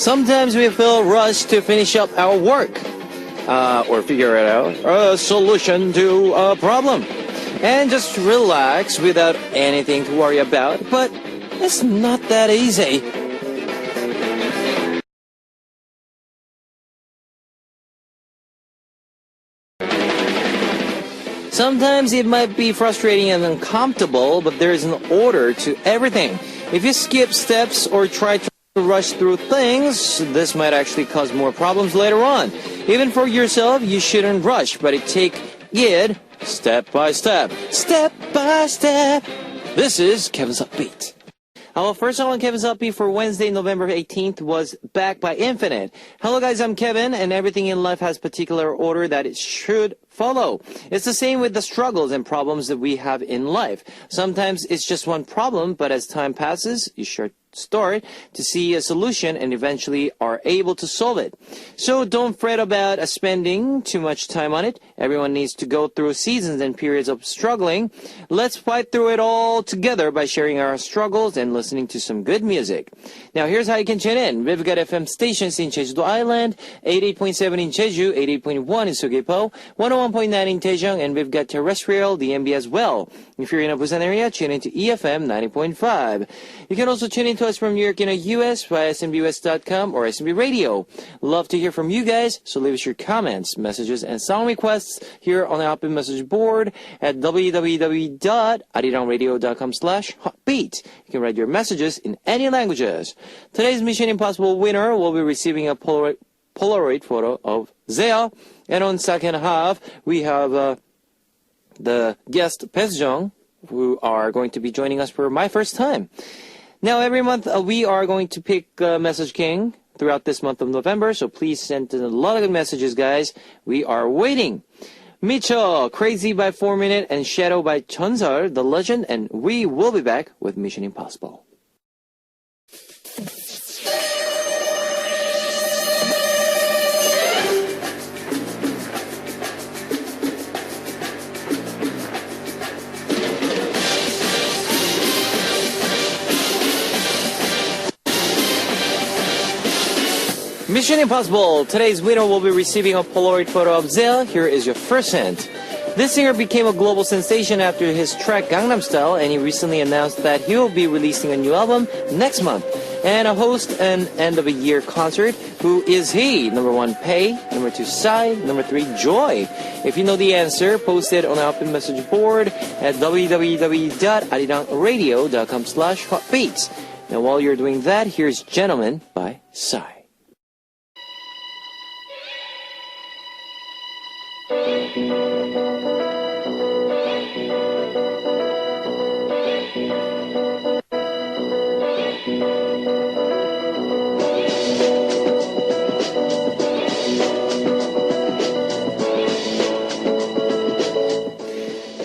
Sometimes we feel rushed to finish up our work or figure out a solution to a problem and just relax without anything to worry about. But it's not that easy. Sometimes it might be frustrating and uncomfortable, but there is an order to everything. If you skip steps or try to rush through things, this might actually cause more problems later on. Even for yourself, you shouldn't rush, but take it step by step. Step by step. This is Kevin's Upbeat. Our first song on Kevin's Upbeat for Wednesday, November 18th was Back by Infinite. Hello guys, I'm Kevin, and everything in life has particular order that it should follow. It's the same with the struggles and problems that we have in life. Sometimes it's just one problem, but as time passes, you start to see a solution and eventually are able to solve it. So don't fret about spending too much time on it. Everyone needs to go through seasons and periods of struggling. Let's fight through it all together by sharing our struggles and listening to some good music. Now here's how you can tune in. We've got FM stations in Jeju-do Island, 88.7 in Jeju, 88.1 in Seogwipo, 101.9 in Daejeong, and we've got terrestrial DMB as well. If you're in a Busan area, tune into EFM 90.5. You can also tune into us from New York in the US via SMBUS.com or SMB Radio. Love to hear from you guys, so leave us your comments, messages, and song requests here on the Upbeat message board at www.arirangradio.com/hotbeat. You can write your messages in any languages. Today's Mission Impossible winner will be receiving a Polaroid photo of Zea, and on second half we have the guest Bae-jung, who are going to be joining us for my first time. Now, every month we are going to pick Message King throughout this month of November, so please send in a lot of good messages, guys. We are waiting. Micho, Crazy by 4 Minute, and Shadow by Chonsol, The Legend, and we will be back with Mission Impossible. Mission Impossible. Today's winner will be receiving a Polaroid photo of Zea. Here is your first hint. This singer became a global sensation after his track Gangnam Style, and he recently announced that he will be releasing a new album next month and host an end-of-a-year concert. Who is he? Number 1, Pei. Number 2, Psy. Number 3, Joy. If you know the answer, post it on our open message board at www.arirangradio.com/hotbeats. Now, while you're doing that, here's Gentleman by Psy.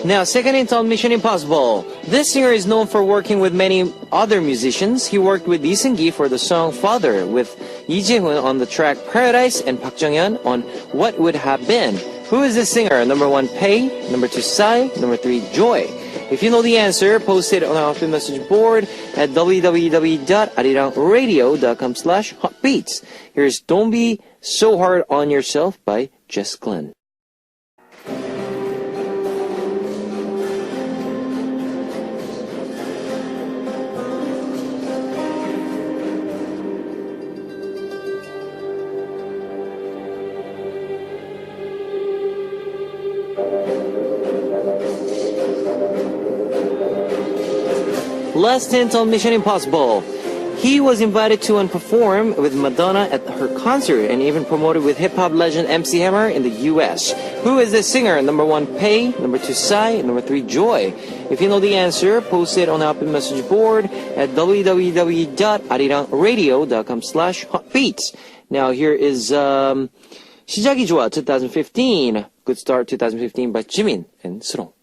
Now, second hint on Mission Impossible. This singer is known for working with many other musicians. He worked with Lee Seung-gi for the song Father, with Lee Jae-hoon on the track Paradise, and Park Jung-hyun on What Would Have Been. Who is this singer? Number 1, Pei. Number 2, Psy. Number 3, Joy. If you know the answer, post it on our open message board at www.arirangradio.com/hotbeats. Here's Don't Be So Hard on Yourself by Jess Glynn. Last hint on Mission Impossible. He was invited to perform with Madonna at her concert and even promoted with hip-hop legend MC Hammer in the US. Who is this singer? Number 1, Pei. Number 2, Psy. Number 3, Joy. If you know the answer, post it on our open message board at www.arirangradio.com/hotbeats. Now here is 시작이 좋아 2015. Good Start 2015 by Jimin and Srong.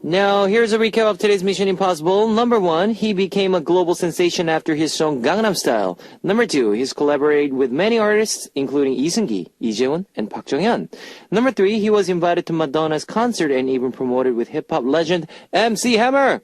Now, here's a recap of today's Mission Impossible. Number 1, he became a global sensation after his song Gangnam Style. Number 2, he's collaborated with many artists, including Lee Seung-gi, Lee Jae-hoon, and Park Jung-hyun. Number 3, he was invited to Madonna's concert and even promoted with hip-hop legend MC Hammer.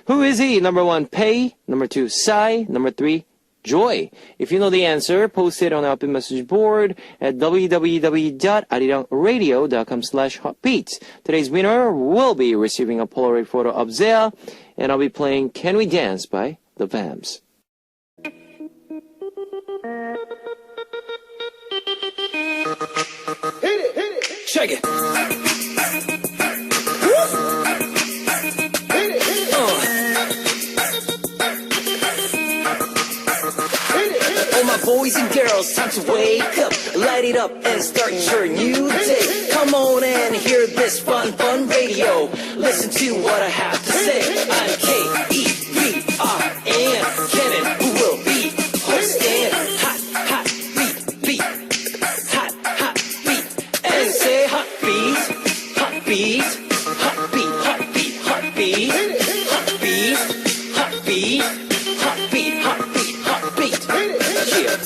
Who is he? Number 1, Pei. Number 2, Psy. Number 3, joy? If you know the answer, post it on our upbeat message board at www.arirangradio.com/heartbeats. Today's winner will be receiving a Polaroid photo of Zea, and I'll be playing Can We Dance by the Vamps. Hit it, shake it. All my boys and girls, time to wake up, light it up and start your new day. Come on and hear this fun radio. Listen to what I have to say. I'm K-E-V-R-N, Kevin, who will be hosting. Hot beat, hot beat, and say hot beat, hot beat, hot beat, hot beat, hot beat, hot beat, hot beat, hot beat, hot beat, hot beat. Yeah.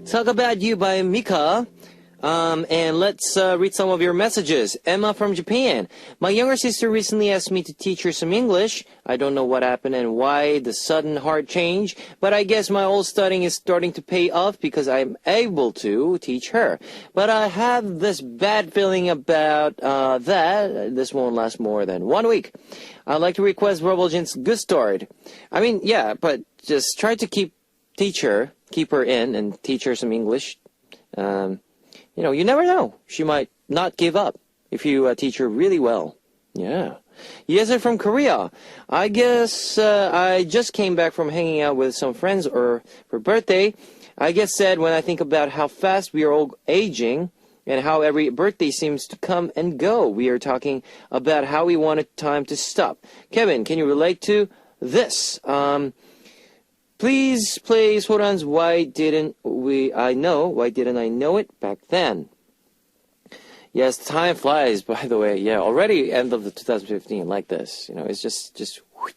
Talk About You by Mika. And let's read some of your messages. Emma from Japan. My younger sister recently asked me to teach her some English. I don't know what happened and why the sudden hard change, but I guess my old studying is starting to pay off because I'm able to teach her. But I have this bad feeling about that. This won't last more than 1 week. I'd like to request Robojin's Good Start. I mean, yeah, but just try to keep her in and teach her some English. You know, you never know. She might not give up if you teach her really well. Yeah. Yes, from Korea. I guess I just came back from hanging out with some friends for birthday. I get sad when I think about how fast we are all aging and how every birthday seems to come and go. We are talking about how we wanted time to stop. Kevin, can you relate to this? Please play Soran's Why Didn't I Know It Back Then. Yes, time flies, by the way. Yeah, already end of the 2015 like this. You know, it's just whoosh.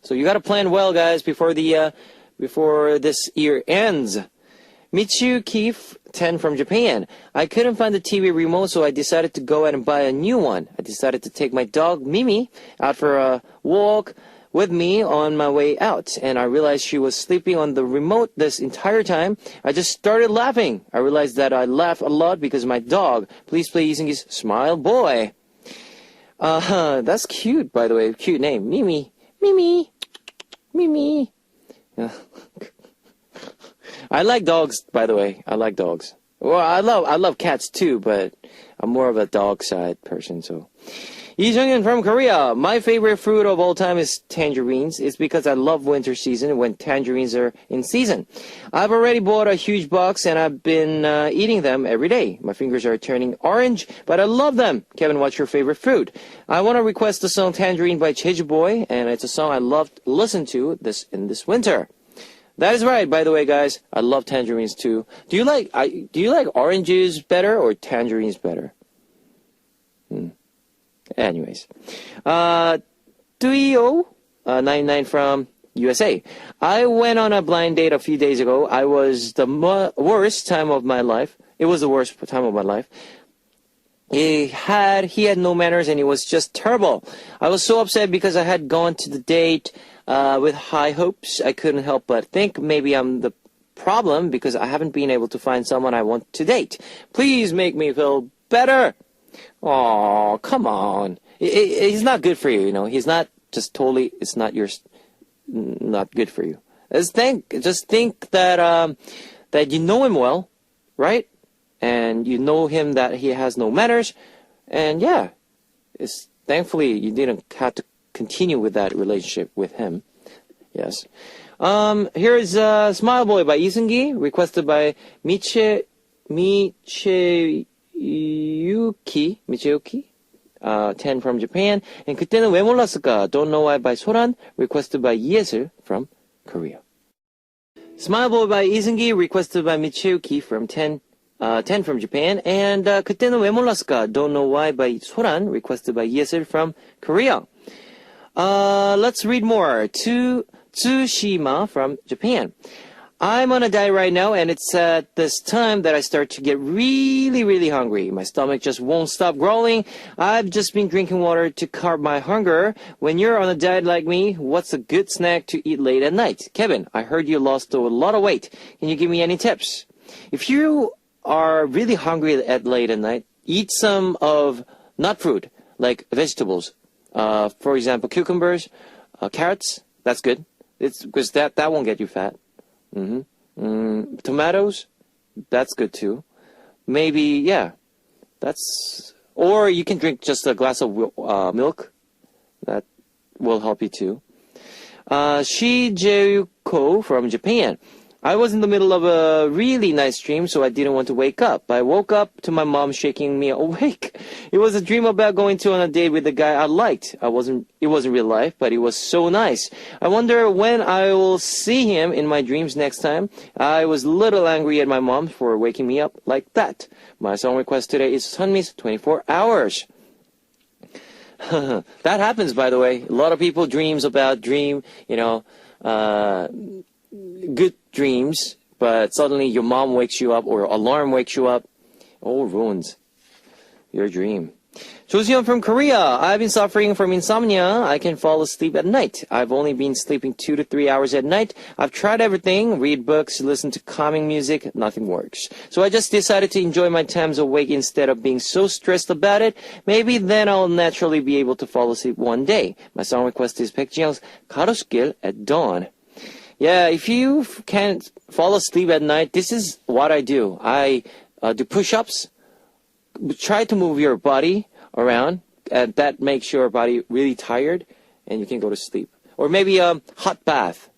So you got to plan well, guys, before this year ends. Michiyuki 10 from Japan. I couldn't find the TV remote, so I decided to go out and buy a new one. I decided to take my dog Mimi out for a walk with me on my way out, and I realized she was sleeping on the remote this entire time. I just started laughing. I realized that I laugh a lot because of my dog. Please play Isungi's Smile Boy. That's cute, by the way. Cute name. Mimi. I like dogs, by the way. I like dogs. Well, I love cats too, but I'm more of a dog side person, so. Lee Jung-hyun from Korea. My favorite fruit of all time is tangerines. It's because I love winter season when tangerines are in season. I've already bought a huge box and I've been eating them every day. My fingers are turning orange, but I love them. Kevin, what's your favorite fruit? I want to request the song Tangerine by Jeju Boy, and it's a song I love to listen to in this winter. That is right, by the way, guys. I love tangerines too. Do you like oranges better or tangerines better? Anyways, Duyo99 from USA. I went on a blind date a few days ago. It was the worst time of my life. He had no manners and it was just terrible. I was so upset because I had gone to the date with high hopes. I couldn't help but think maybe I'm the problem because I haven't been able to find someone I want to date. Please make me feel better. Oh, come on. He's not good for you, you know. He's not just totally, it's not not good for you. Just think that you know him well, right? And you know him that he has no manners. And yeah, thankfully you didn't have to continue with that relationship with him. Yes. Here is Smile Boy by Isungi, requested by Michiyuki, 10 from Japan. And 그때는 왜 몰랐을까? Don't Know Why by Soran, requested by Yesil from Korea. Smile Boy by Isungi, requested by Michiyuki from 10 from Japan. And 그때는 왜 몰랐을까? Don't Know Why by Soran, requested by Yesil from Korea. Let's read more. Tsushima from Japan. I'm on a diet right now, and it's at this time that I start to get really, really hungry. My stomach just won't stop growling. I've just been drinking water to curb my hunger. When you're on a diet like me, what's a good snack to eat late at night? Kevin, I heard you lost a lot of weight. Can you give me any tips? If you are really hungry at late at night, eat some of nut fruit, like vegetables. For example, cucumbers, carrots. That's good. It's because that won't get you fat. Tomatoes, that's good too. Maybe, yeah, or you can drink just a glass of milk. That will help you too. Shijuko from Japan. I was in the middle of a really nice dream, so I didn't want to wake up. I woke up to my mom shaking me awake. It was a dream about going on a date with the guy I liked. It wasn't real life, but it was so nice. I wonder when I will see him in my dreams next time. I was a little angry at my mom for waking me up like that. My song request today is Sunmi's 24 Hours. That happens, by the way. A lot of people good dreams, but suddenly your mom wakes you up or alarm wakes you up. Oh, ruins your dream. Joseon from Korea. I've been suffering from insomnia. I can fall asleep at night. I've only been sleeping 2 to 3 hours at night. I've tried everything, read books, listen to calming music, nothing works. So I just decided to enjoy my times awake instead of being so stressed about it. Maybe then I'll naturally be able to fall asleep one day. My song request is Baekjeong's 가로수길 at Dawn. Yeah, if you can't fall asleep at night, this is what I do. I do push-ups, try to move your body around, and that makes your body really tired, and you can go to sleep. Or maybe a hot bath.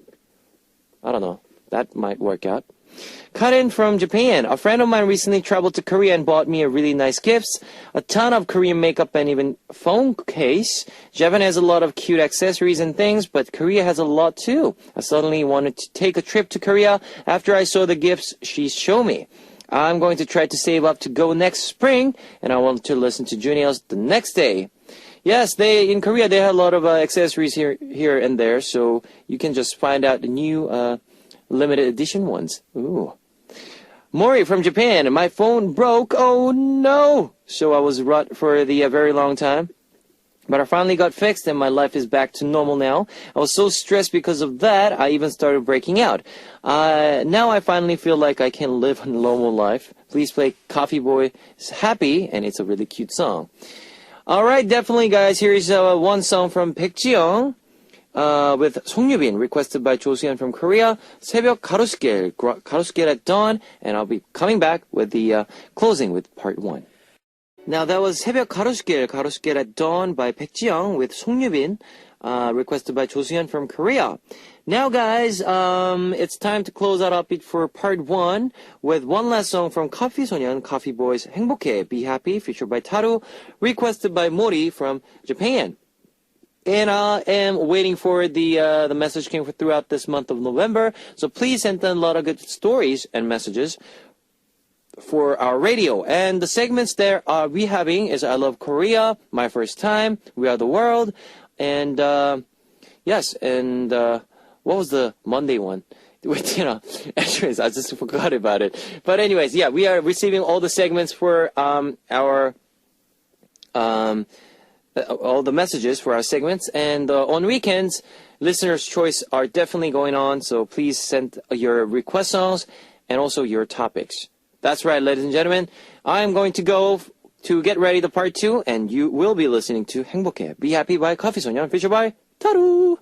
I don't know. That might work out. Karen from Japan. A friend of mine recently traveled to Korea and bought me a really nice gifts, a ton of Korean makeup and even phone case. Japan has a lot of cute accessories and things, but Korea has a lot too. I suddenly wanted to take a trip to Korea after I saw the gifts she showed me. I'm going to try to save up to go next spring, and I want to listen to Juniors the next day. Yes, in Korea they have a lot of accessories here and there, so you can just find out the new limited edition ones. Ooh. Mori from Japan. My phone broke. Oh no! So I was rut for the very long time. But I finally got fixed and my life is back to normal now. I was so stressed because of that, I even started breaking out. Now I finally feel like I can live a normal life. Please play Coffee Boy is Happy, and it's a really cute song. Alright, definitely guys, here is one song from Baekjeong. With 송유빈, requested by Joseon from Korea. 새벽 가로수길 at dawn, and I'll be coming back with the closing with part 1. Now that was 새벽 가로수길 at dawn by Baekjeong with 송유빈, requested by Joseon from Korea. Now guys, it's time to close out upbeat for part 1 with one last song from 커피소년, Coffee Boys, 행복해, Be Happy, featured by Taru, requested by Mori from Japan. And I am waiting for the message came throughout this month of November. So please send in a lot of good stories and messages for our radio. And the segments there we having is I Love Korea, My First Time, We Are the World, and yes, and what was the Monday one? Which, anyways, I just forgot about it. But anyways, yeah, we are receiving all the segments for our all the messages for our segments, and on weekends listeners choice are definitely going on, so please send your request songs and also your topics. That's right, ladies and gentlemen, I'm going to go to get ready the part 2, and you will be listening to 행복해, Be Happy by 커피소년, featured by Taru.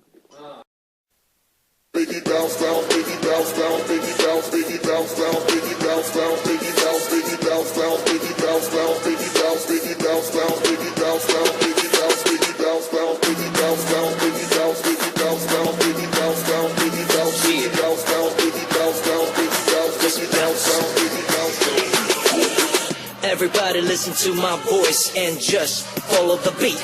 Biggie bounce down, biggie bounce down, biggie bounce, biggie bounce down, biggie bounce down, biggie bounce, biggie bounce down, biggie bounce down, biggie bounce, biggie bounce down, biggie bounce down, biggie bounce, biggie bounce down, biggie bounce down, biggie bounce, biggie bounce down, biggie bounce down, biggie bounce, biggie bounce down, biggie bounce down, biggie bounce, biggie bounce down, biggie bounce down. Everybody listen to my voice and just follow the beat.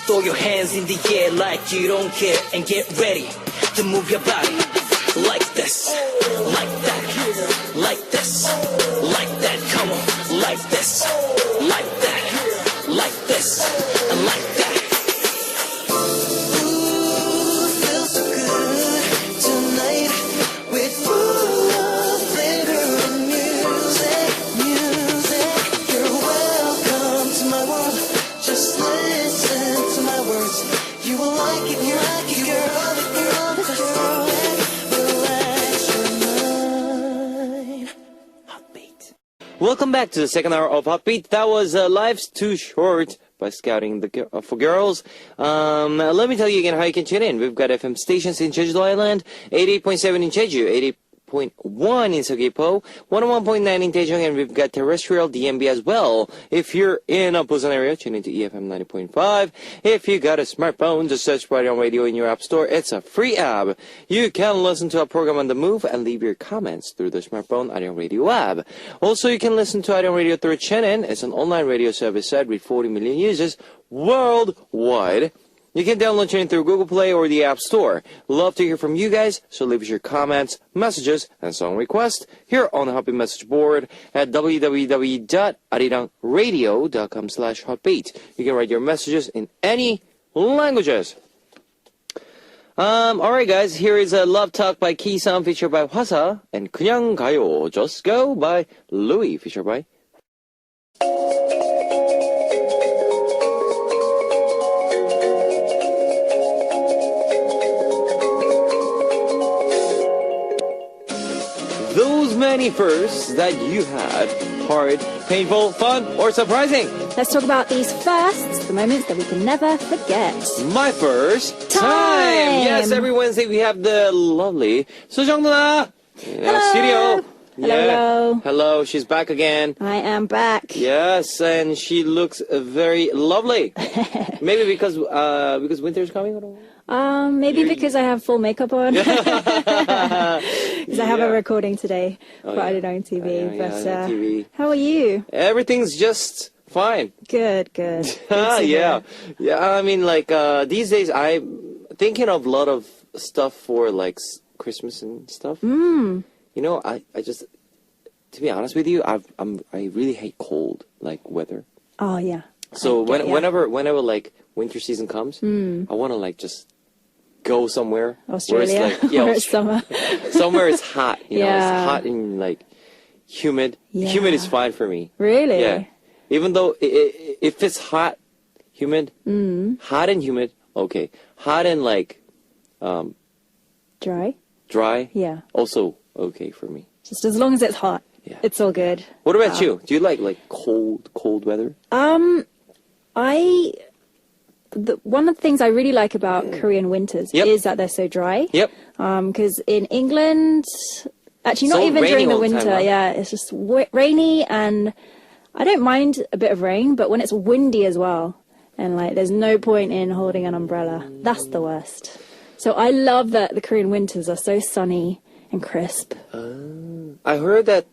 Throw your hands in the air like you don't care and get ready to move your body like this, like that, like this, like that. Come on, like this, like that, like this, and like that. Ooh, feels so good tonight with food. Welcome back to the second hour of Heartbeat. That was Life's Too Short by Scouting for Girls. Let me tell you again how you can tune in. We've got FM stations in Jeju Island, 88.7 in Jeju, 88.1 in Seogwipo, 101.9 in Daejeon, and we've got terrestrial DMB as well. If you're in a Busan area, tune into EFM 90.5. If you got a smartphone, just search for Arirang Radio in your app store. It's a free app. You can listen to our program on the move and leave your comments through the smartphone Arirang Radio app. Also, you can listen to Arirang Radio through Chenin. It's an online radio service site with 40 million users worldwide. You can download Chenin through Google Play or the App Store. Love to hear from you guys, so leave us your comments, messages, and song requests here on the Heartbeat message board at www.arirangradio.com/heartbeat. You can write your messages in any languages. Alright guys, here is a Love Talk by Ki-san featured by Hwasa, and 그냥 가요, Just Go by Louis featured by those many firsts that you had, hard, painful, fun, or surprising. Let's talk about these firsts, the moments that we can never forget. My first Time. Yes, every Wednesday we have the lovely Sojong 누나 in our studio. Hello. Hello, she's back again. I am back. Yes, and she looks very lovely. Maybe because winter's coming. I don't know. Maybe because I have full makeup on. Because I have a recording today for Arirang TV. TV. How are you? Everything's just fine. Good. Good to Yeah. hear. Yeah, I mean, like, these days I'm thinking of a lot of stuff for, like, Christmas and stuff. You know, I just, to be honest with you, I really hate cold, like, weather. Oh, yeah. So I get ya. whenever, like, winter season comes, I want to, like, just go somewhere. Australia, where it's, like, yeah, where it's summer. somewhere it's hot, you know, Yeah. it's hot and, like, humid. Yeah. Humid is fine for me. Really? Yeah. Even though if it's hot, humid, hot and humid, okay. Hot and like Dry? dry, Yeah. also okay for me. Just as long as it's hot, Yeah. it's all good. What about you? Do you like cold weather? One of the things I really like about Korean winters Yep. is that they're so dry. Yep. Because in England, actually not So even rainy during the all the time, winter, huh? yeah, it's just rainy, and I don't mind a bit of rain, but when it's windy as well, and like there's no point in holding an umbrella, that's the worst. So I love that the Korean winters are so sunny and crisp. I heard that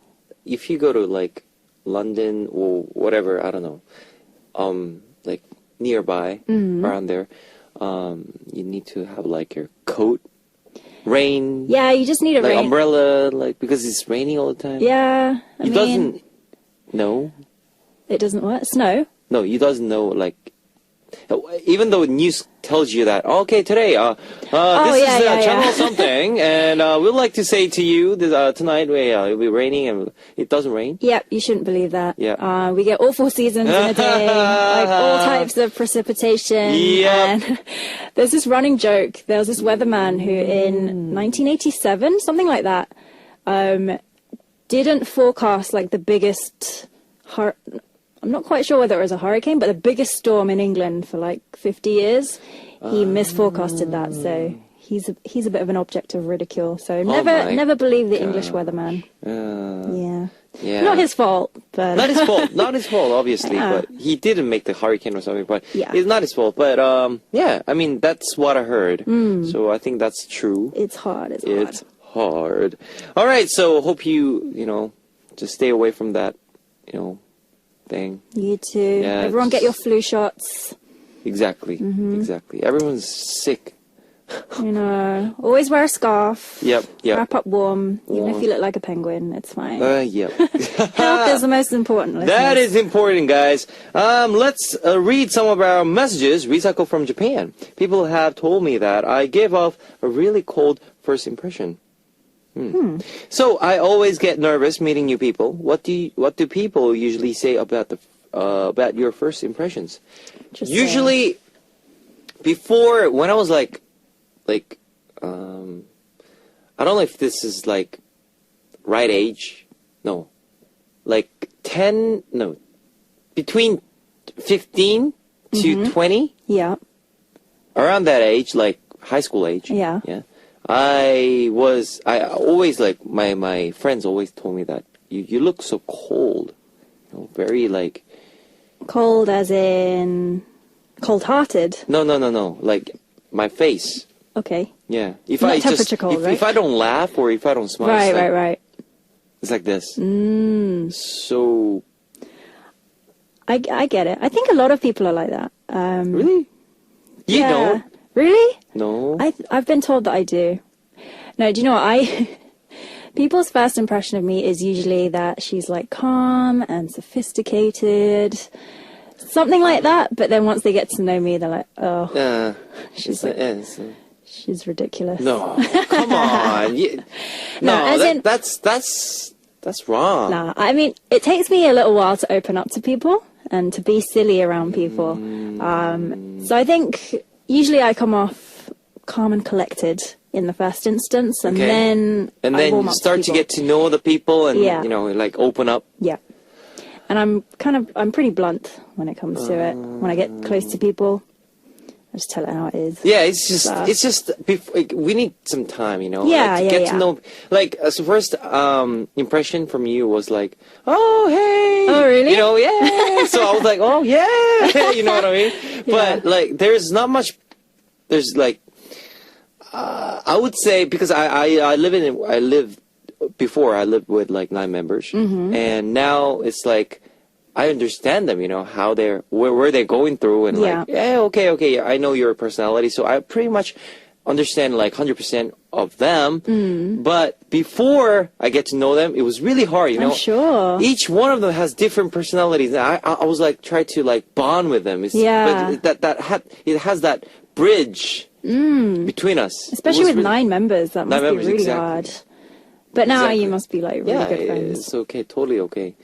if you go to like London or whatever, I don't know, like nearby around there, you need to have like your coat, rain, Yeah, you just need a like rain. umbrella, like because it's raining all the time. Yeah, I You mean, doesn't know. it doesn't work. Snow. No, you doesn't know, like, even though news tells you that, okay, today, this yeah, is yeah, channel yeah. something, and we'd like to say to you that tonight it'll be raining, and it doesn't rain. Yep, you shouldn't believe that. Yeah. We get all 4 seasons in a day, like all types of precipitation. Yep. And there's this running joke. There was this weatherman who in 1987, something like that, didn't forecast like the biggest, I'm not quite sure whether it was a hurricane, but the biggest storm in England for like 50 years. He misforecasted that, so he's a bit of an object of ridicule. So my never believe the English weatherman. Yeah. Yeah. Not his fault, but Not his fault. Not his fault, obviously. Yeah. But he didn't make the hurricane or something. But Yeah. it's not his fault. But yeah, I mean that's what I heard. So I think that's true. it's hard. It's It's hard. hard. All right. So hope you just stay away from that thing. You too. Yeah, Everyone get your flu shots. Exactly. Exactly. Everyone's sick. Always wear a scarf. Yep. Wrap up warm. Even Warm. if you look like a penguin, it's fine. Yep. Health is the most important. That listeners. is important, guys. Let's read some of our messages. Recycle from Japan. People have told me that I gave off a really cold first impression. So I always get nervous meeting new people. What do people usually say about about your first impressions? Interesting. Usually, before when I was like, I don't know if this is like right age. No, like between 15 to 20, Yeah. around that age, like high school age. Yeah. Yeah. I always, like, my friends always told me that you look so cold. You know, very, like, Cold as in cold-hearted. no. Like, my face. Okay. Yeah. If Not I just, temperature cold, right? if I don't laugh or if I don't smile, Right, it's like, right. it's like this. Mm. So, I get it. I think a lot of people are like that. really? You yeah. don't? Really? No. I've been told that I do. No, do you know what? People's first impression of me is usually that she's like calm and sophisticated, something like that. But then once they get to know me, they're like, oh, She's she's ridiculous. no, come on. No, as in- that's wrong. Nah, I mean, it takes me a little while to open up to people and to be silly around people. So I think usually I come off calm and collected in the first instance, and Okay. then And I then warm you up start to people. get to know the people and, Yeah. you know, like open up. Yeah. And I'm pretty blunt when it comes to it. When I get close to people, I just tell it how it is. Yeah, it's just, So- like, we need some time, you know. Yeah, like, to yeah, get yeah. to know, like, so first impression from you was like, oh, hey. Oh, really? You know, yeah. So I was like, oh, yeah. You know what I mean? But, like, there's not much, there's, like, I would say, because I lived with like 9 members, and now it's like I understand them, you know, how where they're going through, and like, yeah, okay, I know your personality, so I pretty much understand like 100% of them. But before I get to know them, it was really hard, you know. I'm sure. Each one of them has different personalities, and I was like try to like bond with them. Yeah. But it has that bridge between us. Especially It was with really- 9 members, that must be members, really exactly. hard. But now Exactly. you must be like really Yeah, good friends. it's okay, totally okay.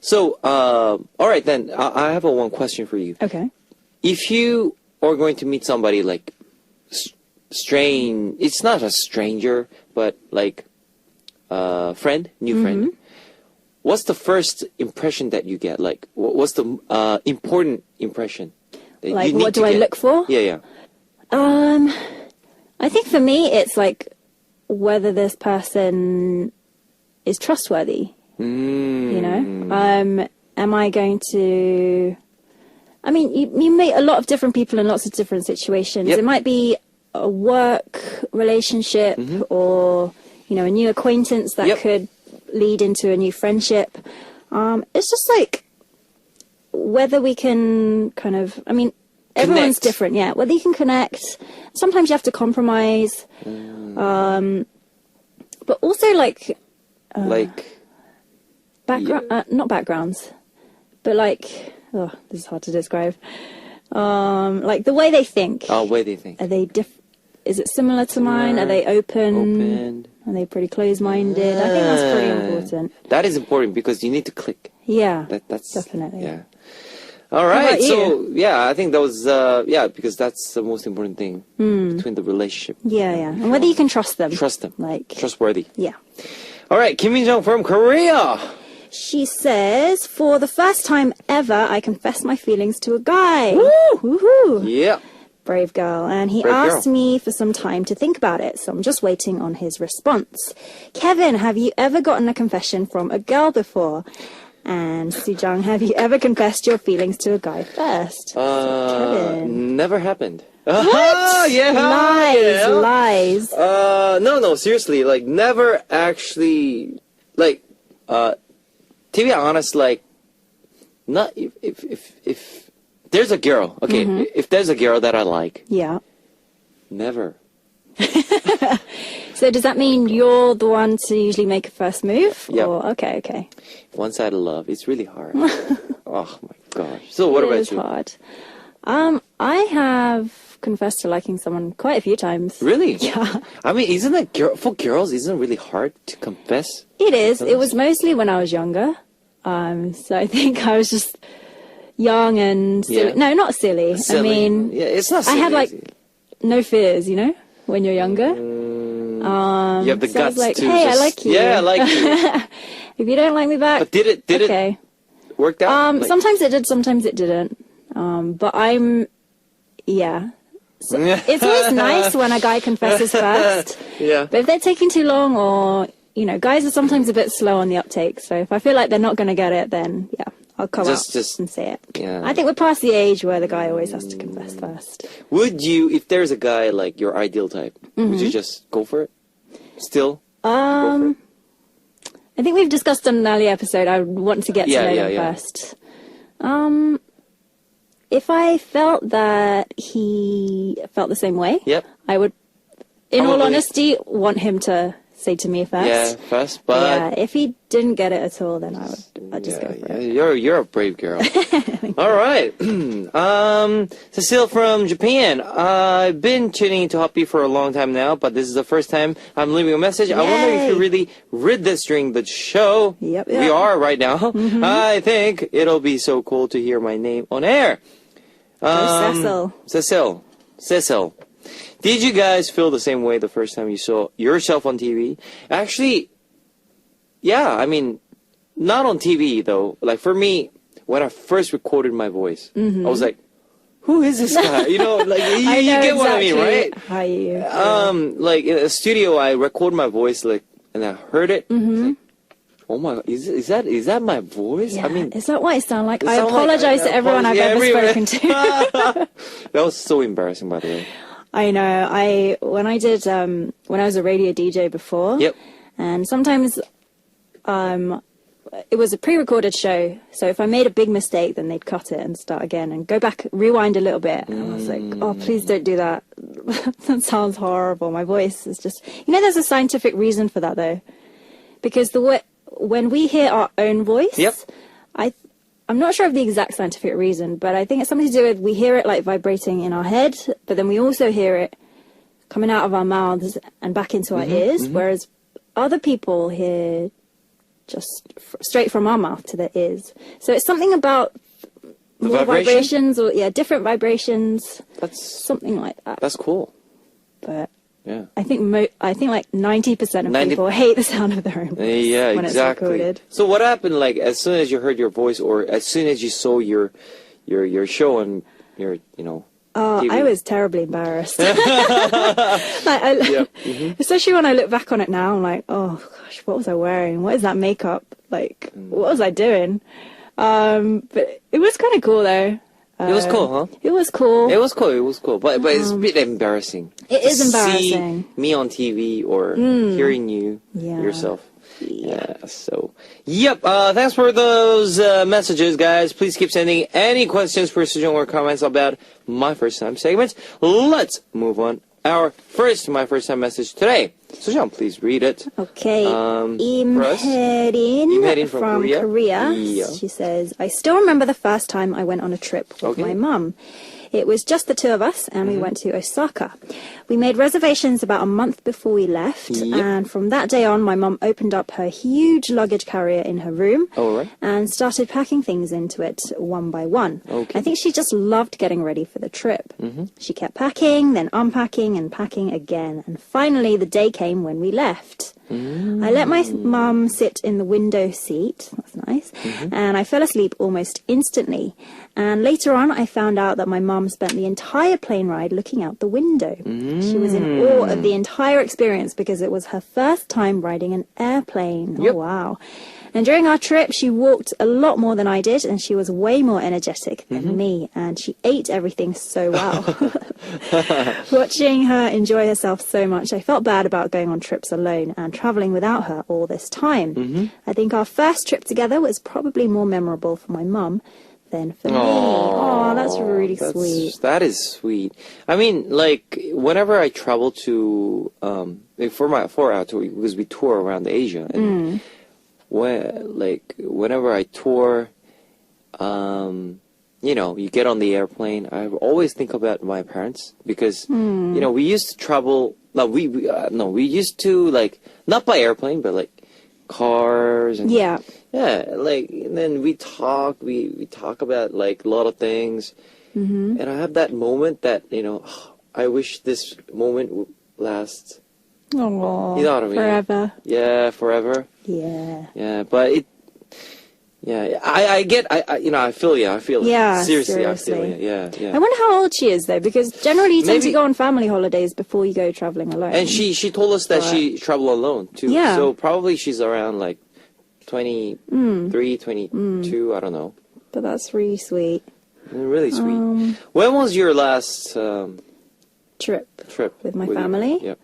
So, all right then, I have one question for you. Okay. If you are going to meet somebody like strange, it's not a stranger, but like friend, new friend. What's the first impression that you get? Like, what's the important impression? That Like, you need what to do I get? look for? Yeah. I think for me, it's like whether this person is trustworthy. You know, am I going to? I mean, you meet a lot of different people in lots of different situations. Yep. It might be a work relationship, or you know, a new acquaintance that Yep. could lead into a new friendship. It's just like whether we can kind of. I mean, everyone's Connect. different, yeah. Whether you can connect. Sometimes you have to compromise. But also like Like, background, not backgrounds, but like, oh, this is hard to describe. Like the way they think. what do you think? Are they is it similar to mine? Are they open? Open. Are they pretty close-minded? I think that's pretty important. That is important because you need to click. Yeah, That's definitely. Yeah. All right. about So yeah, I think that was because that's the most important thing between the relationship. Yeah, yeah. And whether you can trust them. Trust them. Like, Trustworthy. yeah. All right, Kim Min-jung from Korea. She says, for the first time ever, I confessed my feelings to a guy. Woo! Woohoo! Yeah. Brave girl. And he Brave girl. asked me for some time to think about it, so I'm just waiting on his response. Kevin, have you ever gotten a confession from a girl before? And Sujang, have you ever confessed your feelings to a guy first? Kevin. Never happened. What? Yeah. Lies, yeah. lies. No, seriously, like never actually, like, to be honest, like, not if there's a girl, okay, if there's a girl that I like, Yeah. never. So does that mean you're the one to usually make a first move? Yep. Or, okay. One-sided love, it's really hard. Oh my gosh. So what It about is you? hard. I have confessed to liking someone quite a few times. Really? Yeah. I mean, isn't it for girls? Isn't it really hard to confess? It is. It was mostly when I was younger. So I think I was just young and silly. Yeah. No, not silly. I Silly. mean, yeah, it's not. I Silly, had like is it? no fears, you know, when you're younger. You have the so I was guts like, to hey, I just, like you. Yeah, I like you. If you don't like me back, But did it okay. work out? Like- Sometimes it did, sometimes it didn't. But yeah. So it's always nice when a guy confesses first. Yeah. But if they're taking too long, or guys are sometimes a bit slow on the uptake. So if I feel like they're not going to get it, then yeah, I'll come out Just- and say it. yeah. I think we're past the age where the guy always has to confess first. Would you, if there's a guy like your ideal type, would you just go for it? Still? Go for it? I think we've discussed on an earlier episode. I would want to get to know them first. If I felt that he felt the same way, Yep. I would, in all Probably. honesty, want him to say to me first. Yeah, first, but yeah, if he didn't get it at all, then I'd just go for it. You're a brave girl. All right. Cecile from Japan. I've been tuning into Hoppy for a long time now, but this is the first time I'm leaving a message. I wonder if you Yay. really read this during the show. Yep, We yep. are right now. I think it'll be so cool to hear my name on air. Cecil. Cecil. Did you guys feel the same way the first time you saw yourself on TV? Actually, yeah, I mean, not on TV though. Like for me, when I first recorded my voice, I was like, who is this guy? You know, like you, I you know get what I mean, exactly right? How you? Like in a studio, I record my voice, like, and I heard it. Like, oh my God, is that my voice? Yeah. I mean, Is that what I sound like? it I sound like- apologize to everyone I've yeah, ever everyone. spoken to. That was so embarrassing, by the way. I know. When I was a radio DJ before. Yep. And sometimes, it was a pre-recorded show. So if I made a big mistake, then they'd cut it and start again and go back, rewind a little bit. And I was like, oh, please don't do that. That sounds horrible. My voice is just, there's a scientific reason for that though, because when we hear our own voice, Yep. I'm not sure of the exact scientific reason, but I think it's something to do with we hear it like vibrating in our head, but then we also hear it coming out of our mouths and back into our ears, whereas other people hear just straight from our mouth to their ears. So it's something about more vibration? vibrations or different vibrations, That's something like that. that's cool. But Yeah. I think like 90% of 90 people hate the sound of their own voice Yeah, when exactly. it's recorded. So what happened? Like as soon as you heard your voice, or as soon as you saw your show on your Oh, TV? I was terribly embarrassed. Yep. Especially when I look back on it now, I'm like, oh gosh, what was I wearing? What is that makeup? Like, what was I doing? But it was kind of cool though. It was cool, huh? It was cool. It was cool, but it's a bit embarrassing. It is To embarrassing. See me on TV or hearing you Yeah. yourself. Yeah. So, yep. Thanks for those messages, guys. Please keep sending any questions, precision, or comments about my first time segment. Let's move on. My first time message today. Sejong, please read it. Okay, Im for us? Herin Im Herin from from Korea? Korea. Yeah. She says, I still remember the first time I went on a trip with Okay. my mum. It was just the two of us, and Mm-hmm. we went to Osaka. We made reservations about a month before we left, Yep. and from that day on, my mum opened up her huge luggage carrier in her room All right. and started packing things into it one by one. Okay. I think she just loved getting ready for the trip. Mm-hmm. She kept packing, then unpacking and packing again, and finally the day came when we left. I let my mum sit in the window seat, that's nice, and I fell asleep almost instantly. And later on, I found out that my mum spent the entire plane ride looking out the window. She was in awe of the entire experience because it was her first time riding an airplane. Yep. Oh, wow. And during our trip, she walked a lot more than I did, and she was way more energetic than me, and she ate everything so well. Watching her enjoy herself so much, I felt bad about going on trips alone and traveling without her all this time. I think our first trip together was probably more memorable for my mum than for me. Oh, that's really sweet. That is sweet. I mean, like whenever I travel to for our tour, because we tour around Asia, and whenever I tour, you get on the airplane, I always think about my parents because we used to travel. No, we used to not by airplane, but like cars and Yeah. and then we talk about like a lot of things, and I have that moment that I wish this moment would last Oh, You know what I mean? forever. Yeah, forever. Yeah. Yeah, but it. Yeah, I get. I feel you. I feel it. Yeah, seriously, I seriously. feel you. Yeah, I yeah. wonder how old she is though, because generally you tend Maybe- to go on family holidays before you go traveling alone. And she told us that But- she traveled alone too. Yeah. So probably she's around like 23, 22. I don't know. But that's really sweet. Really sweet. When was your last Trip. trip With my your- family? Yep.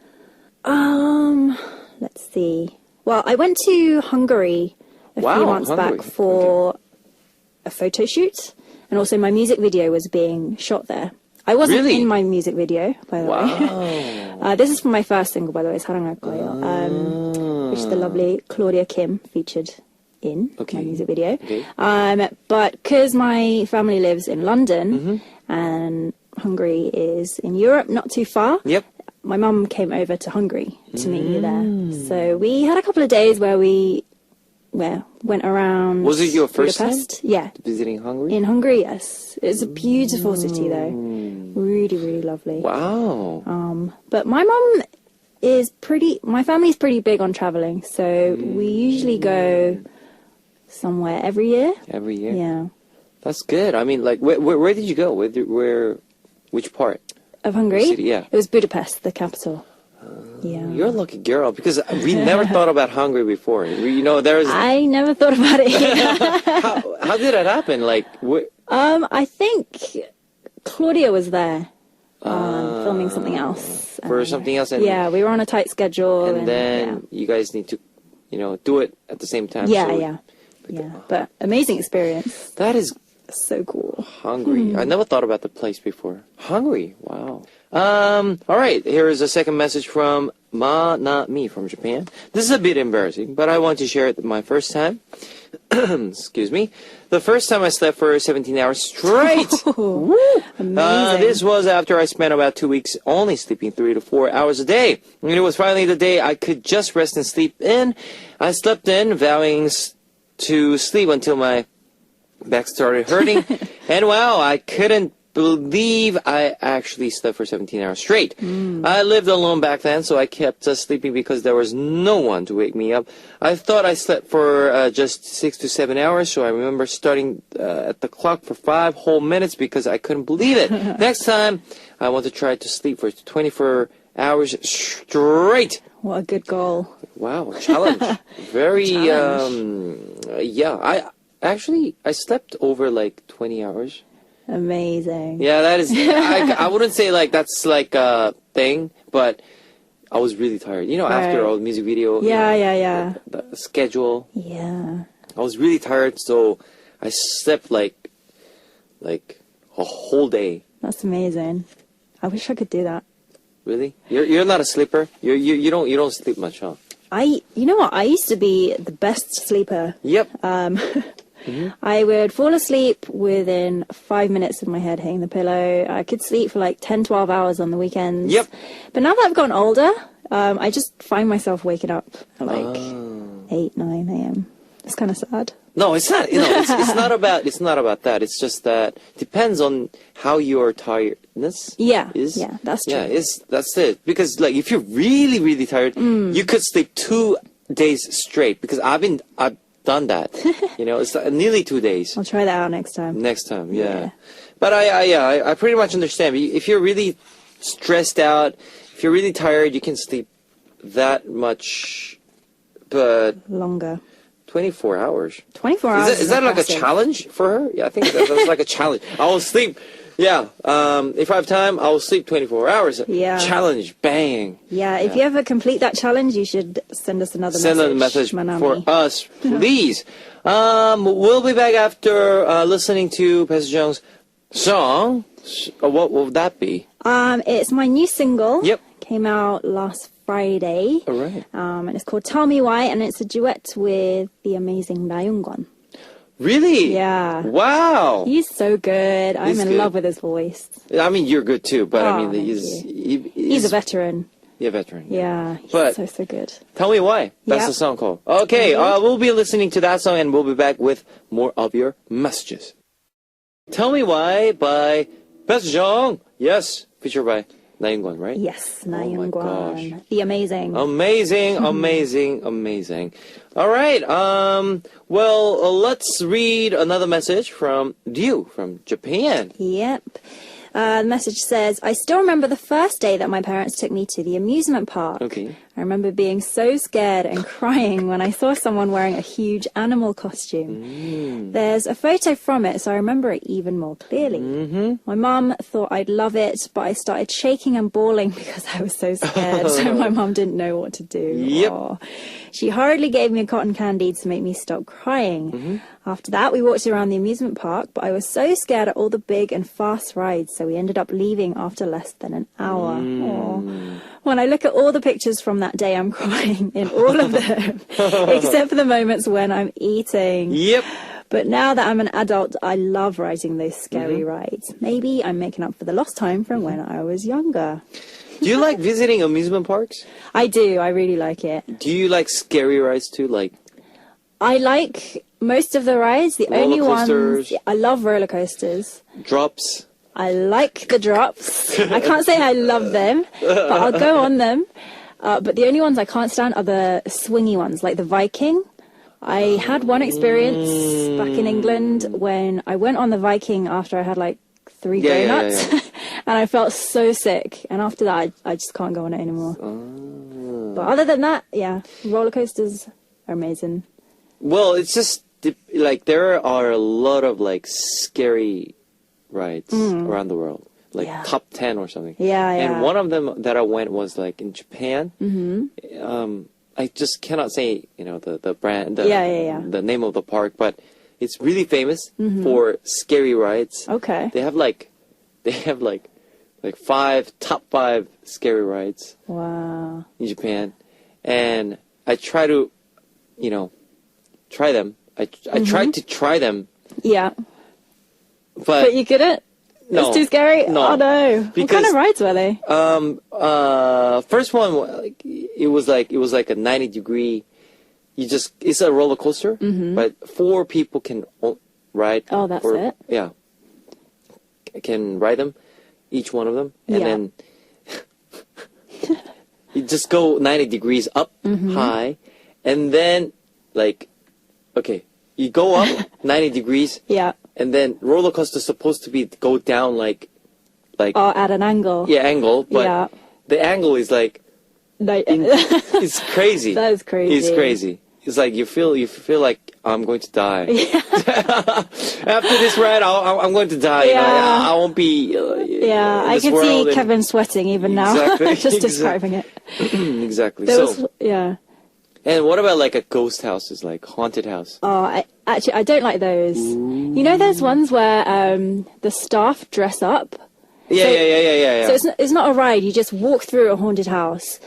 Let's see. Well, I went to Hungary a Wow, few months Hungary. back for a photo shoot, and also my music video was being shot there. I wasn't Really? in my music video, by the way. Wow. This is from my first single, by the way, it's Harangakoyo, which the lovely Claudia Kim featured in Okay. my music video. Okay. But because my family lives in London Mm-hmm. and Hungary is in Europe, not too far, Yep. my mum came over to Hungary to meet me there. So we had a couple of days where we went around. Was it your first Budapest. Yeah. Visiting Hungary. In Hungary, yes. It's a beautiful city, though. Really, really lovely. Wow. But my mum is my family's pretty big on traveling. So we usually go somewhere every year. Every year. Yeah. That's good. I mean, like, where did you go? Which part? Of Hungary? City, yeah. It was Budapest, the capital. Yeah. You're a lucky girl because we never thought about Hungary before. There's I never thought about it. how did that happen? Like, I think Claudia was there filming something else. for something else, and Yeah, we were on a tight schedule. and then you guys need to, do it at the same time. yeah, so yeah. But amazing experience. that is So cool. Hungary. I never thought about the place before. Hungary. Wow. All right. Here is a second message from Ma Not Me from Japan. This is a bit embarrassing, but I want to share it my first time. Excuse me. The first time I slept for 17 hours straight. Woo! Amazing. This was after I spent about 2 weeks only sleeping 3 to 4 hours a day. And it was finally the day I could just rest and sleep in. I slept in, vowing to sleep until my back started hurting. And wow, I couldn't believe I actually slept for 17 hours straight. I lived alone back then, so I kept sleeping because there was no one to wake me up. I thought I slept for just 6 to 7 hours, so I remember starting at the clock for 5 whole minutes because I couldn't believe it. Next time, I want to try to sleep for 24 hours straight. What a good goal. Wow, challenge. Very, I slept over like 20 hours. Amazing. Yeah, that is, I wouldn't say like that's like a thing, but I was really tired. After Right. all the music video, Yeah. the schedule, Yeah. I was really tired, so I slept like a whole day. That's amazing. I wish I could do that. Really? You're not a sleeper? You don't sleep much, huh? You know what? I used to be the best sleeper. Yep. I would fall asleep within 5 minutes of my head hitting the pillow. I could sleep for like 10, 12 hours on the weekends. Yep. But now that I've gotten older, I just find myself waking up at like 8, 9 a.m. It's kind of sad. No, it's not. It's not about that. It's just that depends on how your tiredness Yeah, is. yeah, that's true. Yeah, that's it. Because like if you're really really tired, you could sleep 2 days straight. Because I've done that. It's nearly 2 days. I'll try that out next time. Next time, yeah. Yeah. But I pretty much understand. If you're really stressed out, if you're really tired, you can sleep that much. But Longer. 24 hours. 24 hours. Is that like a impressive. challenge for her? Yeah, I think that's like a challenge. I will sleep. Yeah. If I have time, I will sleep 24 hours. Yeah. Challenge. Bang. Yeah, if you ever complete that challenge, you should send us another Send a message. message Manami. for us, please. We'll be back after listening to Pastor Jung's song. What will that be? It's my new single. Yep. Came out last Friday. All right. And it's called Tell Me Why, and it's a duet with the amazing Naeungon. Really? Yeah. Wow. He's so good. I'm He's in good. love with his voice. I mean, you're good too, but I Oh, mean, thank he's He's a veteran. Yeah, veteran. Yeah, he's But- so good. Tell me why. That's Yep. the song called. Okay, we'll be listening to that song and we'll be back with more of your messages. Tell Me Why by Pastor Jung. Yes, featured by Na Ying-gwan, right? Yes, Na Oh my gosh. Ying-gwan. The amazing. Amazing, amazing, amazing. All right. Well, let's read another message from Ryu from Japan. Yep. The message says, I still remember the first day that my parents took me to the amusement park. Okay. I remember being so scared and crying when I saw someone wearing a huge animal costume. There's a photo from it, so I remember it even more clearly. My mum thought I'd love it, but I started shaking and bawling because I was so scared, so my mum didn't know what to do. Yep. Aw. She hurriedly gave me a cotton candy to make me stop crying. After that, we walked around the amusement park, but I was so scared at all the big and fast rides, so we ended up leaving after less than an hour. Aw. When I look at all the pictures from that day, I'm crying in all of them, except for the moments when I'm eating. Yep. But now that I'm an adult, I love riding those scary rides. Maybe I'm making up for the lost time from when I was younger. Do you like visiting amusement parks? I do. I really like it. Do you like scary rides too? Like I like most of the rides. The Roller only coasters. ones I love roller coasters. drops? I like the drops. I can't say I love them, but I'll go on them. But the only ones I can't stand are the swingy ones, like the Viking. I had one experience back in England when I went on the Viking after I had like 3 Yeah, donuts, yeah. and I felt so sick. And after that, I just can't go on it anymore. But other than that, yeah, roller coasters are amazing. Well, it's just like there are a lot of like scary rides around the world, like Yeah. top 10 or something. Yeah, yeah. And one of them that I went was like in Japan. I just cannot say, the brand, the name of the park, but it's really famous for scary rides. Okay. They have like top 5 scary rides Wow. in Japan, and I try to, try them. I tried to try them, Yeah. but But you couldn't? no, It's too scary? No. Oh no. What kind Because- of rides were they? first one, like, it was like a 90-degree. It's a roller coaster, but 4 people can ride. Oh, that's it? Yeah, can ride them, each one of them, and Yeah. then you just go 90 degrees up high, and then you go up 90 degrees, Yeah. and then roller coaster supposed to go down like Oh, at an angle. angle, but Yeah. the angle is like No, it's crazy. That is crazy. It's crazy. It's like you feel like I'm going to die. After this ride, I'm going to die. Yeah. I won't be. yeah, in I this can world see and- Kevin sweating even now, Exactly, just exactly. describing it. Exactly. There So, was, yeah. and what about like a ghost house? Is like haunted house. Oh, I don't like those. You know those ones where the staff dress up? Yeah, So- yeah. So it's not a ride, you just walk through a haunted house.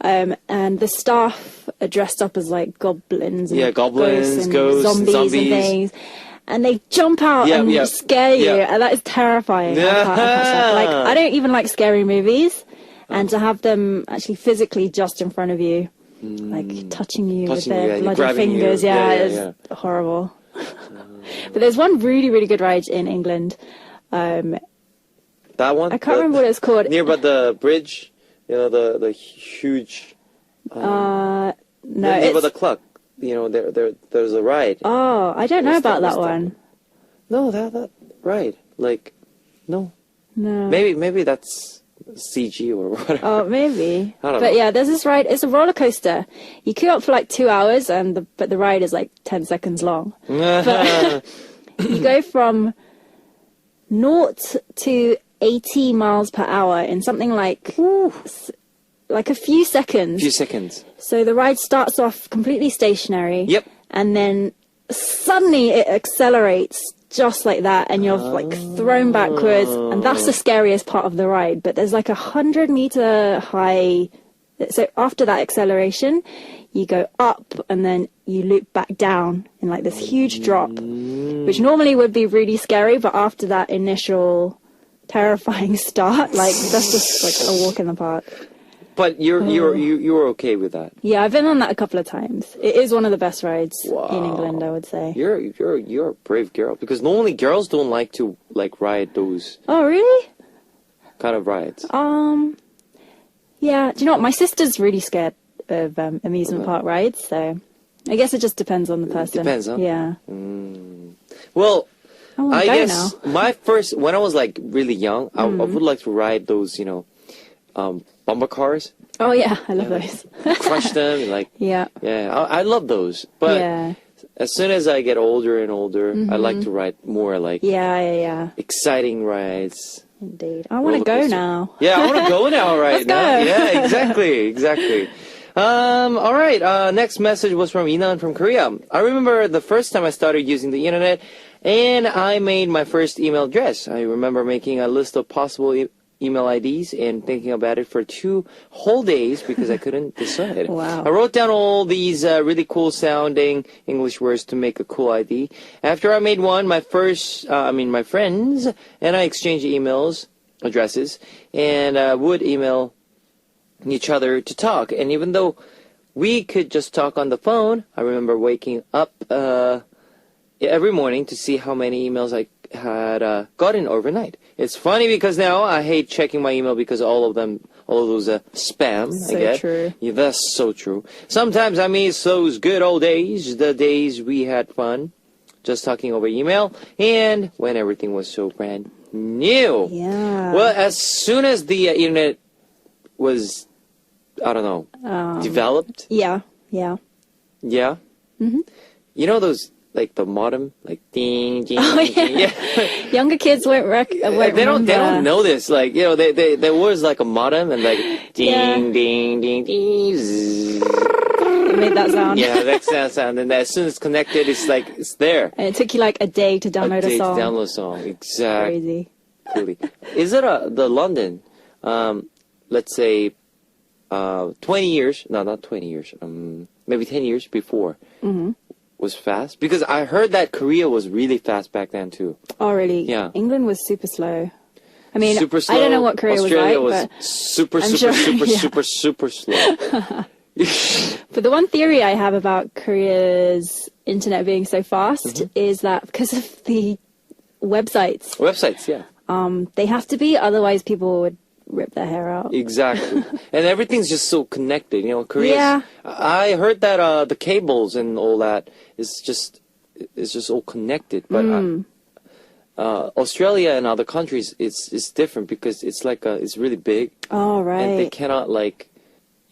And the staff are dressed up as like goblins and Yeah, goblins, and ghosts, zombies and zombies. things. And they jump out Yeah, and yeah. scare you, Yeah. and that is terrifying. I can't stand it. Like, I don't even like scary movies, and to have them actually physically just in front of you, like touching you with Touching you, their yeah, bloody grabbing you. fingers, Yeah, it's yeah. horrible. But there's one really, really good ride in England. That one. I can't remember what it's called. Near by the bridge, the huge. No, near by it's, the clock. There's a ride. oh, I don't know What's about that? that What's that? one. No, that ride. Like, no. No. Maybe that's CG or whatever. Oh, maybe. I don't But know. yeah, there's this ride. It's a roller coaster. You queue up for like 2 hours, but the ride is like 10 seconds long. But you go from 0 to 80 miles per hour in something like a few seconds. few seconds. So the ride starts off completely stationary. Yep. And then suddenly it accelerates just like that, and you're like thrown backwards, and that's the scariest part of the ride. But there's like 100-meter high. So after that acceleration, you go up and then you loop back down in like this huge drop, which normally would be really scary, but after that initial terrifying start, like that's just like a walk in the park. But you're okay with that. Yeah, I've been on that a couple of times. It is one of the best rides Wow. in England, I would say. You're a brave girl, because normally girls don't like to ride those Oh, really? kind of rides. Yeah. Do you know what? My sister's really scared of amusement park rides, so I guess it just depends on the person. Depends, huh? Yeah. Well, I want I to go guess now. my first, when I was like really young, I would like to ride those, bumper cars, Oh yeah, I love those. crush them, and like, Yeah. yeah, I love those. But Yeah. as soon as I get older and older, I like to ride more like Yeah. exciting rides. Indeed. I want to Roller go coaster. now. Yeah, I want to go now right Let's now. go. Yeah, exactly. All right. Next message was from Inan from Korea. I remember the first time I started using the internet, and I made my first email address. I remember making a list of possible email IDs and thinking about it for 2 whole days because I couldn't decide. Wow. I wrote down all these really cool sounding English words to make a cool ID. After I made one, my friends and I exchanged emails addresses and would email each other to talk. And even though we could just talk on the phone, I remember waking up every morning to see how many emails I had gotten overnight. It's funny because now I hate checking my email because all of those spam So I get. true. Yeah, that's so true. Sometimes I miss those good old days, the days we had fun, just talking over email, and when everything was so brand new. Yeah. Well, as soon as the internet was, I don't know, developed. Yeah. Yeah. Mm-hmm. You know those, like the modem, like ding, ding, ding. Yeah. Younger kids won't They don't remember. know this. Like, there was like a modem and like ding, Yeah. ding, ding, ding, zzz. It made that sound. Yeah, that's that sound. And as soon as it's connected, it's like, it's there. And it took you like a day to download a Update, song. download song. Exactly. Crazy. Is it the London, let's say, 20 years, no, not 20 years, maybe 10 years before was fast? Because I heard that Korea was really fast back then too. Oh, really? Yeah. England was super slow. I mean, Super slow. I don't know what Korea Australia was was like, but super I'm slow. But the one theory I have about Korea's internet being so fast Mm-hmm. is that because of the websites, Websites, yeah. they have to be, otherwise people would rip their hair out. Exactly. And everything's just so connected. Korea. Yeah. I heard that the cables and all that is just all connected. But Australia and other countries, it's different because it's like it's really big Oh, and they right. cannot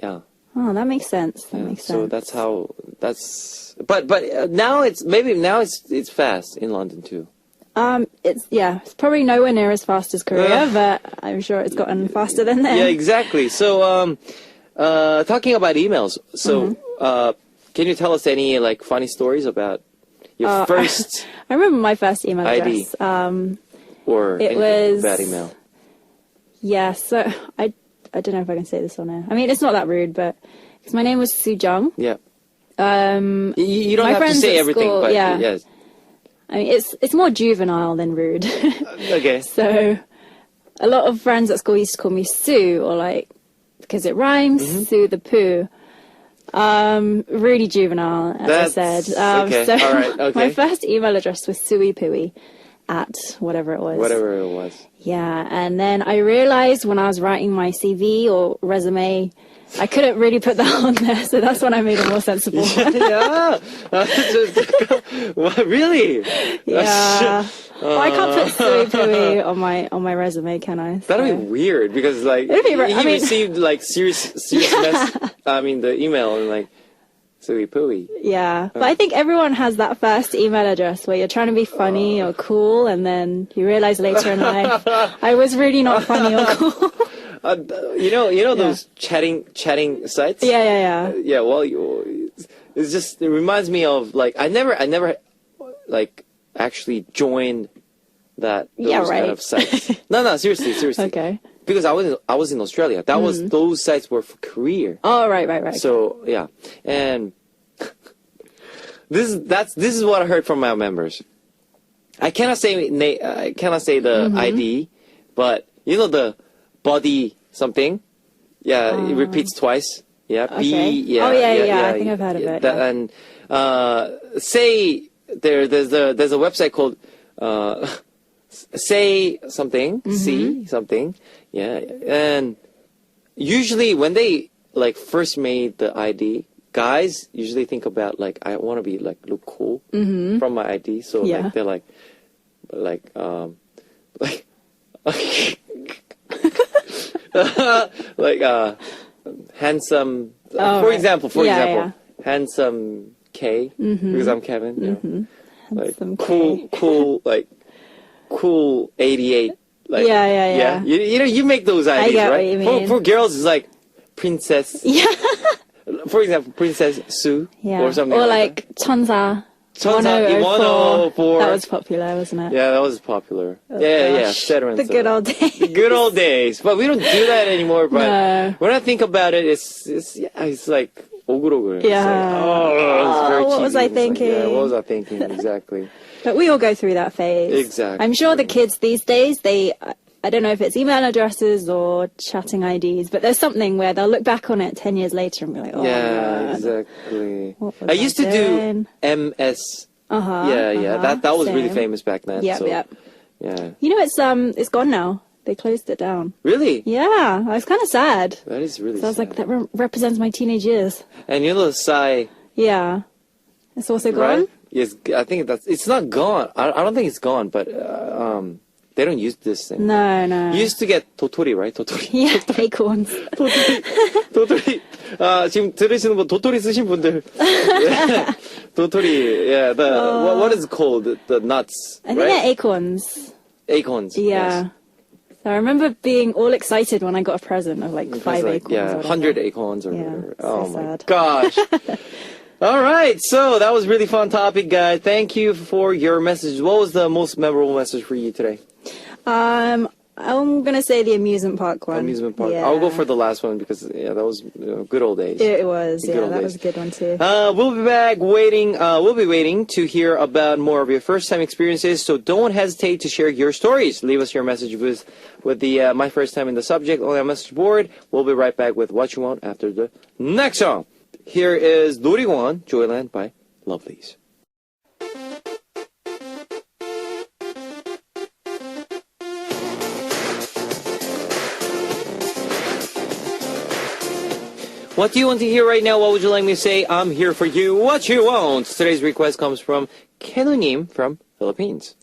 yeah. Oh, that makes sense. That Yeah, makes so sense. but now it's fast in London too. It's probably nowhere near as fast as Korea, but I'm sure it's gotten faster than there. Yeah, exactly. So talking about emails, so can you tell us any like funny stories about your first I remember my first email ID. address. or It anything was- about email? Yeah, so I don't know if I can say this on air. I mean, it's not that rude, but because my name was Soo Jung. Yeah. You don't my have to friends say at everything, school, but yeah. yes. I mean, it's more juvenile than rude. Okay. So a lot of friends at school used to call me Sue, or like, because it rhymes, Mm-hmm. Sue the Pooh. Really juvenile, as I That's- said. okay, So all right, okay. my first email address was sueypooey at whatever it was. Whatever it was. Yeah, and then I realized when I was writing my CV or resume, I couldn't really put that on there, so that's when I made a more sensible one. Yeah. What, really? Yeah. Well, I can't put Suey Pooey on my resume, can I? That'd be So- weird because like It'd be he I mean- received like serious the email and like Suey Pooey. Yeah, but I think everyone has that first email address where you're trying to be funny or cool, and then you realize later in life, I was really not funny or cool. You know those chatting sites? Yeah. Yeah, well, it reminds me of like I never like actually joined those Yeah, right. kind of sites. No, seriously. Okay. Because I was in Australia. That was those sites were for career. Oh, right. So yeah, and this is what I heard from my members. I cannot say the ID, but you know the body something. Yeah, it repeats twice. Yeah, B. Okay. Yeah, Oh, yeah, I think I've heard of it, yeah. And say there's a website called say something, C something. Yeah, and usually when they like first made the ID, guys usually think about like I want to be like look cool from my ID, so Yeah. like they're like like handsome. Oh, for right. example, Yeah. handsome K because I'm Kevin. You know? Like Handsome cool, like cool 88. Like, Yeah. You know, you make those IDs, get what right? you mean. For girls, it's like Princess. Yeah. For example, Princess Sue Yeah. or something Or like like Chonza. Chonza 1004. 1004. That was popular, wasn't it? that. Yeah, that was popular. yeah, Gosh, etc. The good old days. The good old days. But we don't do that anymore. But No. when I think about it, it's like 오글오글. Yeah. It's very what was cheesy. I It's like, yeah, thinking? what was I thinking? Exactly. But we all go through that phase. Exactly. I'm sure the kids these days, I don't know if it's email addresses or chatting IDs, but there's something where they'll look back on it 10 years later and be like, oh, Yeah, man. exactly. What was I used to doing? do MS. Uh-huh. Yeah. That was really same. famous back then. Yep, so, yep. Yeah. You know, it's gone now. They closed it down. Really? Yeah, I was kind of sad. That is really So I was like, sad. that represents my teenage years. And you know the Psy, Yeah. It's also gone? right? Yes, I think it's not gone. I don't think it's gone, but they don't use this thing. No, no. You used to get 도토리, right? 도토리. Yeah, acorns. 도토리. 지금 들으시는 분 도토리 쓰신 분들. 도토리. Yeah, what is it called? The nuts, I think right? they're acorns. Acorns. Yeah. Yes. So I remember being all excited when I got a present of like It was 5 like, acorns. or yeah, whatever. 100 acorns or Yeah, whatever. so Oh my sad. gosh. All right, so that was really fun topic, guys. Thank you for your message. What was the most memorable message for you today? I'm gonna say the amusement park one. Amusement park. Yeah. I'll go for the last one because that was good old days. It was, The yeah, good old that days. was a good one too. We'll be back waiting. We'll be waiting to hear about more of your first time experiences. So don't hesitate to share your stories. Leave us your message with the my first time in the subject on our message board. We'll be right back with what you want after the next song. Here is 놀이공원 Joyland by Lovelies. What do you want to hear right now? What would you like me to say? I'm here for you. What you want? Today's request comes from Kenunim from Philippines.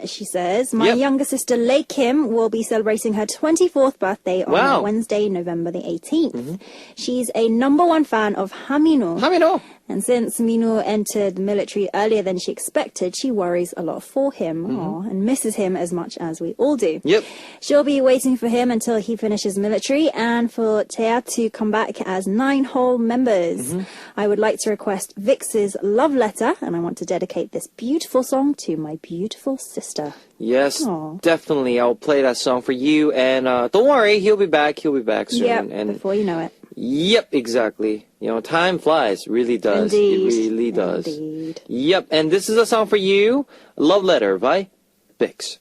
She says, my Yep. younger sister Lei Kim will be celebrating her 24th birthday on Wow. Wednesday, November the 18th. She's a #1 fan of Hamino. Hamino. And since Minu entered the military earlier than she expected, she worries a lot for him and misses him as much as we all do. Yep. She'll be waiting for him until he finishes military and for Thea to come back as 9 whole members. I would like to request Vix's Love Letter, and I want to dedicate this beautiful song to my beautiful sister. Yes, Aw. definitely. I'll play that song for you. And don't worry, he'll be back. He'll be back soon. Yep, And before you know it. yep, exactly. You know, time flies. Really does. Indeed. It really does. Indeed. Yep. And this is a song for you. Love Letter by Bix.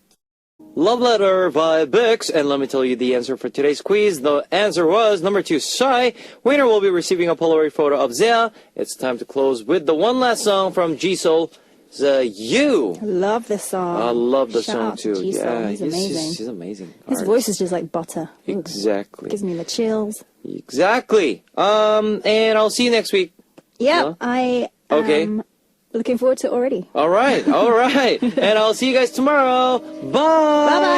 Love Letter by Bix. And let me tell you the answer for today's quiz. The answer was number 2, Shy. Winner will be receiving a Polaroid photo of Zia. It's time to close with the one last song from Jisoo. You. Love this song. I love the Shout song out to too. Jisoo. Yeah, He's amazing. He's amazing. His Alright. voice is just like butter. Ooh, Exactly. gives me the chills. Exactly. And I'll see you next week. Yeah, Huh? I Okay. am looking forward to it already. All right. All right. And I'll see you guys tomorrow. Bye. Bye-bye.